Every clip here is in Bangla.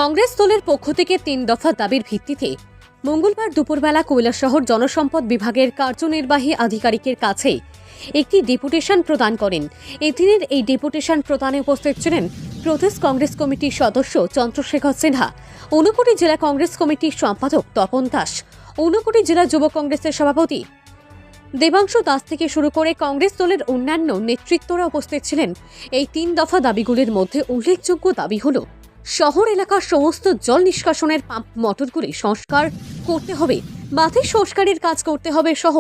কংগ্রেস দলের পক্ষ থেকে ৩ দফা দাবির ভিত্তিতে মঙ্গলবার দুপুরবেলা কৈলাসহর জনসম্পদ বিভাগের কার্যনির্বাহী আধিকারিকের কাছে একটি ডেপুটেশন প্রদান করেন। এদিনের এই ডেপুটেশন প্রদানে উপস্থিত ছিলেন প্রদেশ কংগ্রেস কমিটির সদস্য চন্দ্রশেখর সিনহা, ঊনকোটি জেলা কংগ্রেস কমিটির সম্পাদক তপন দাস, ঊনকোটি জেলা যুব কংগ্রেসের সভাপতি দেবাংশু দাস থেকে শুরু করে কংগ্রেস দলের অন্যান্য নেতৃত্বরা উপস্থিত ছিলেন। এই ৩ দফা দাবিগুলির মধ্যে উল্লেখযোগ্য দাবি হল শহর এলাকার সমস্ত জল নিষ্কাশনের পাম্প মোটরগুলি সংস্কার করতে হবে, বাঁধে সংস্কারের কাজ করতে হবে সহ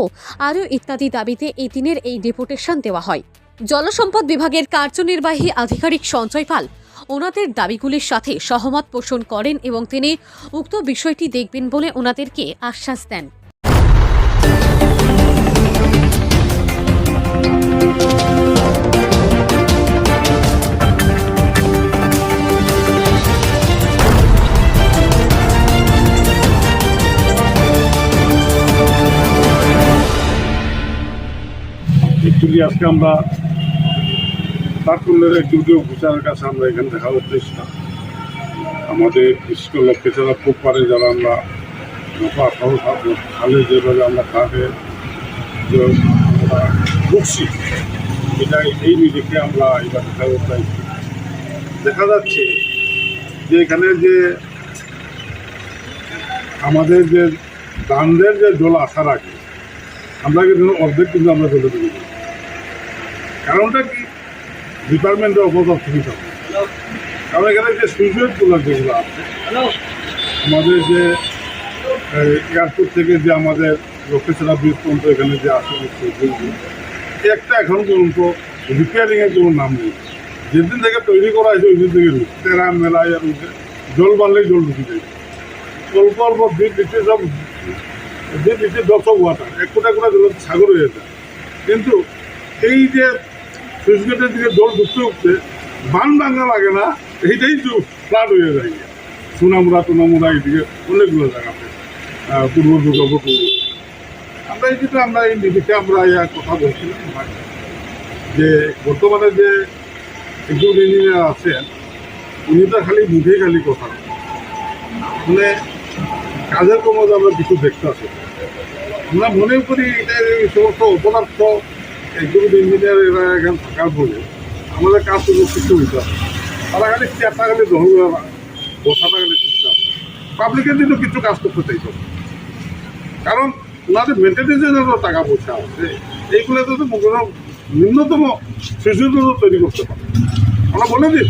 আরও ইত্যাদি দাবিতে এই দিনের এই ডেপুটেশন দেওয়া হয়। জলসম্পদ বিভাগের কার্যনির্বাহী আধিকারিক সঞ্জয় পাল ওনাদের দাবিগুলির সাথে সহমত পোষণ করেন এবং তিনি উক্ত বিষয়টি দেখবেন বলে ওনাদেরকে আশ্বাস দেন। একচুয়ালি আজকে আমরা তারকুল্লের একজনকে অফিসারের কাছে আমরা এখানে দেখা উদ্দেশ্য আমাদের বিশেষ করে লক্ষ্যে ছাড়া খুব পারে যারা আমরা খালে যেভাবে আমরা তাকে বুঝছি এটা এই নিরিখে আমরা এবার দেখা করতে দেখা যাচ্ছে যে এখানে যে আমাদের যে বাঁধের যে জল আসার আগে আমরা কিন্তু অর্ধেক কিন্তু আমরা জলে দিই। কারণটা কি ডিপার্টমেন্টের অবদান সুবিধা, কারণ এখানে যে সুইচগুলো যেগুলো আছে আমাদের যে এয়ারপোর্ট থেকে যে আমাদের লোকেশনা ব্রিজ পর্যন্ত এখানে যে আসে সুইচগুলো একটা এখন পর্যন্ত রিপেয়ারিংয়ের কোনো নাম নেই। যেদিন থেকে তৈরি করা হয়েছে ওই দিন থেকে তেরা মেলায় আর জল বাড়লেই জল ঢুকে যায়, অল্প অল্প দিচ্ছে সব দিচ্ছে ড্রপস অফ ওয়াটার, এক কোটা জল সাগর হয়ে যায়। কিন্তু এই যে সুইচ গেটের দিকে জল ঢুকতে উঠতে বান ভাঙা লাগে না, এইটাই তো ফ্লাড হয়ে যায়। সোনামুড়া টোনামুড়া এইদিকে অনেকগুলো জায়গাতে পূর্ব দুর্গাপুর আমরা এই যেটা আমরা এই নিরিখে আমরা কথা বলছিলাম যে বর্তমানে যে একজন ইঞ্জিনিয়ার আছেন উনি তো খালি মুখেই খালি কথা, মানে কাজের কর্মে আমরা কিছু দেখতে আসি। আমরা মনে করি এটা এই সমস্ত অপদার্থ একজন ইঞ্জিনিয়ার এরা এখানে থাকার ফলে আমাদের কাজ তো কিছু হইতে হবে। তারা খালি চেয়ারটা খালি দখল করে বসাটা খালি চুপচাপ, পাবলিকের দিনও কিছু কাজ করতে চাইতো, কারণ ওনাদের মেনটেন্যান্সের জন্য টাকা পয়সা আছে। এইগুলো তো কোনো ন্যূনতম শিশুর তৈরি করতে পারে। আমরা বলে দিন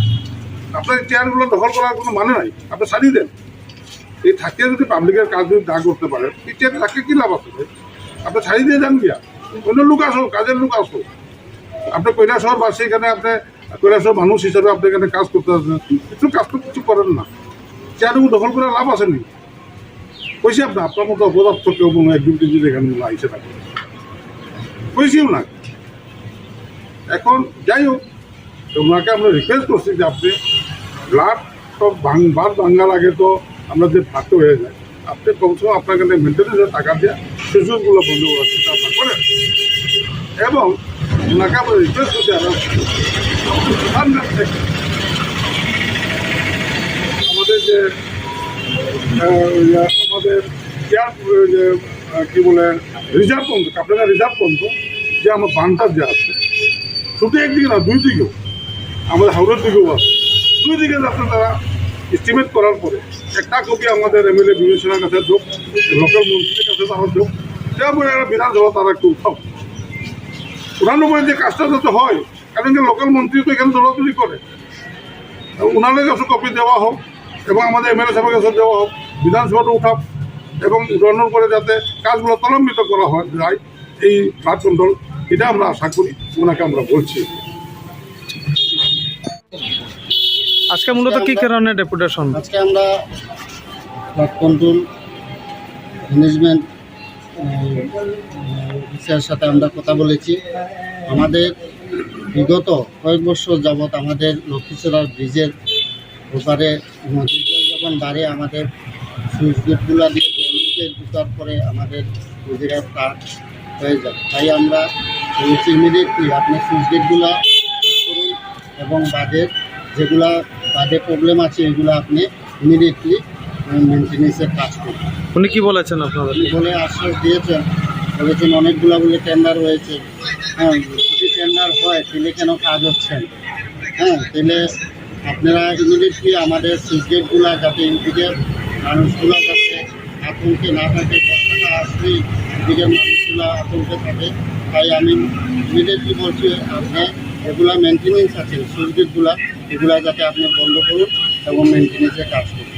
আপনার চেয়ারগুলো দখল করার কোনো মানে নাই, আপনি সারিয়ে দেন। এই থাকিয়ে যদি পাবলিকের কাজ যদি না করতে পারেন এই চেয়ার থাকে কী লাভ আছে? আপনি ছাড়িয়ে দিয়ে যান গিয়া, অন্য লোক আসো, কাজের লোক আসো। আপনি কৈলাসহর বা সেইখানে আপনি কৈলাসহর মানুষ হিসাবে আপনি এখানে কাজ করতে আসবেন, কিছু কাজ তো কিছু করেন না, চেয়ারগুলো দখল করার লাভ আসেনি। কইছি আপনার মতো অপদার্থ কেউ কোনো একজন যদি এখানে আইসে থাকে কইছিও না। এখন যাই হোক, ওনাকে আমরা রিকোয়েস্ট করছি যে আপনি ব্লাড সব বাদ ভাঙ্গার আগে তো আমরা যে ফাঁকতে হয়ে যায়, আপনি কমসে কম আপনার কাছে মেনটেন্যান্সের টাকা দিয়ে সুযোগগুলো বন্ধ করার চিন্তা আপনার করেন। এবং ওনাকে আমরা রিকোয়েস্ট করছি আমাদের যে আমাদের কি বলে রিজার্ভ পর্যন্ত আপনারা রিজার্ভ পর্যন্ত যে আমার বানটার যে আছে শুধু একদিকে না দুই দিকেও, আমাদের হাওড়ার দিকেও আছে, দুই দিকে যাতে তারা এস্টিমেট করার পরে একটা কপি আমাদের এমএলএ বিবেচনার কাছে যোগ, লোকাল মন্ত্রীর কাছে তারা যোগ, তারপরে একটা বিধানসভা তারা একটু উঠাও উঠানোর পরে যে কাজটা যাতে হয়, কারণ লোকাল মন্ত্রী তো এখানে দৌড়াদৌড়ি করে, ওনাদের কাছে কপি দেওয়া হোক এবং আমাদের এমএলএ সাহেবের কাছে দেওয়া হোক, বিধানসভাটা উঠাও এবং উঠানোর পরে যাতে কাজগুলো ত্বরান্বিত করা হয় যায় এই ফ্লাড কন্ট্রোল, এটা আমরা আশা করি, ওনাকে আমরা বলছি। আজকে মূলত কি কারণে ডেপুটেশন? আজকে আমরা ফ্লাড কন্ট্রোল ম্যানেজমেন্ট অফিসারের সাথে আমরা কথা বলেছি। আমাদের বিগত কয়েক বছর যাবৎ আমাদের লক্ষ্মীছড়ার ব্রিজের ওপারে নদীর জল যখন বাড়ে আমাদের সুইচ গেটগুলো দিয়ে জল ঢুকার পরে আমাদের নদীরা ফ্লাড হয়ে যায়। তাই আমরা ইমিডিয়েটলি আপনার সুইচ গেটগুলো করুন এবং বাঁধের যেগুলা বাঁধে প্রবলেম আছে এগুলো আপনি ইমিডিয়েটলি মেনটেন্যান্সের কাজ করব উনি কি বলেছেন আপনাদের? বলে আশ্বাস দিয়েছেন, বলেছেন অনেকগুলো বলে টেন্ডার হয়েছে। হ্যাঁ, যদি টেন্ডার হয় তাহলে কেন কাজ হচ্ছে না? হ্যাঁ, তাহলে আপনারা ইমিডিয়েটলি আমাদের সুইচ গেটগুলো যাতে ইউপিদের মানুষগুলো যাতে আতঙ্কে না থাকে, বর্ষাটা আসলেই ইউপিদের মানুষগুলো আতঙ্কে থাকে। তাই আমি ইমিডিয়েটলি বলছি আপনি এগুলা মেনটেন্যান্স আছে সুইচ গেটগুলো, এগুলা যাতে আপনি বন্ধ করুন এবং মেনটেন্যান্সের কাজ করুন।